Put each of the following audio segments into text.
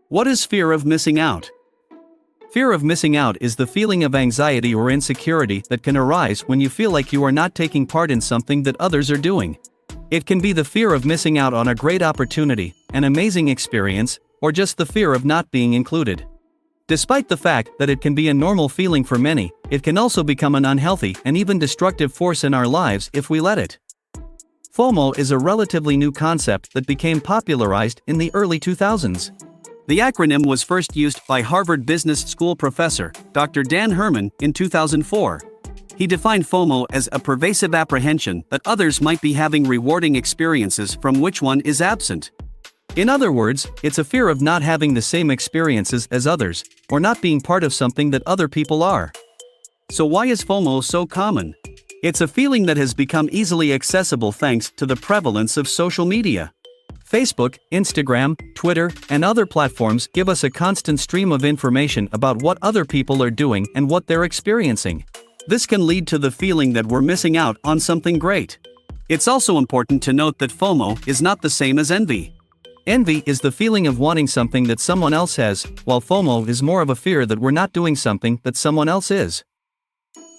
What is fear of missing out? Fear of missing out is the feeling of anxiety or insecurity that can arise when you feel like you are not taking part in something that others are doing. It can be the fear of missing out on a great opportunity, an amazing experience, or just the fear of not being included. Despite the fact that it can be a normal feeling for many, it can also become an unhealthy and even destructive force in our lives if we let it. FOMO is a relatively new concept that became popularized in the early 2000s. The acronym was first used by Harvard Business School professor, Dr. Dan Herman, in 2004. He defined FOMO as a pervasive apprehension that others might be having rewarding experiences from which one is absent. In other words, it's a fear of not having the same experiences as others, or not being part of something that other people are. So why is FOMO so common? It's a feeling that has become easily accessible thanks to the prevalence of social media. Facebook, Instagram, Twitter, and other platforms give us a constant stream of information about what other people are doing and what they're experiencing. This can lead to the feeling that we're missing out on something great. It's also important to note that FOMO is not the same as envy. Envy is the feeling of wanting something that someone else has, while FOMO is more of a fear that we're not doing something that someone else is.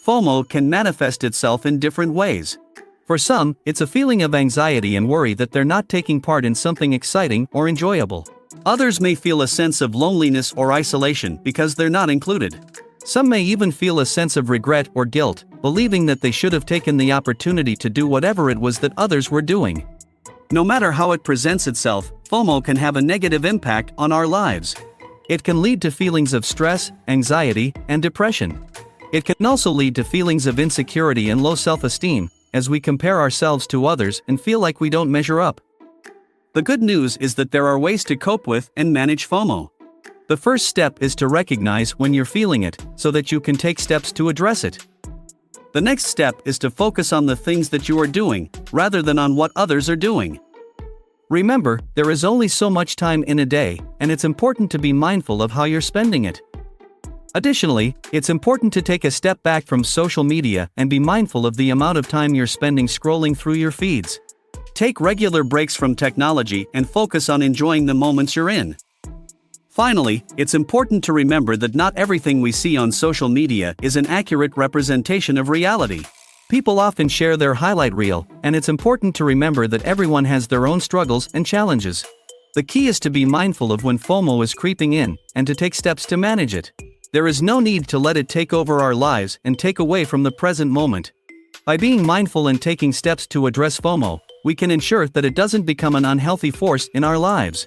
FOMO can manifest itself in different ways. For some, it's a feeling of anxiety and worry that they're not taking part in something exciting or enjoyable. Others may feel a sense of loneliness or isolation because they're not included. Some may even feel a sense of regret or guilt, believing that they should have taken the opportunity to do whatever it was that others were doing. No matter how it presents itself, FOMO can have a negative impact on our lives. It can lead to feelings of stress, anxiety, and depression. It can also lead to feelings of insecurity and low self-esteem, as we compare ourselves to others and feel like we don't measure up. The good news is that there are ways to cope with and manage FOMO. The first step is to recognize when you're feeling it, so that you can take steps to address it. The next step is to focus on the things that you are doing, rather than on what others are doing. Remember, there is only so much time in a day, and it's important to be mindful of how you're spending it. Additionally, it's important to take a step back from social media and be mindful of the amount of time you're spending scrolling through your feeds. Take regular breaks from technology and focus on enjoying the moments you're in. Finally, it's important to remember that not everything we see on social media is an accurate representation of reality. People often share their highlight reel, and it's important to remember that everyone has their own struggles and challenges. The key is to be mindful of when FOMO is creeping in, and to take steps to manage it. There is no need to let it take over our lives and take away from the present moment. By being mindful and taking steps to address FOMO, we can ensure that it doesn't become an unhealthy force in our lives.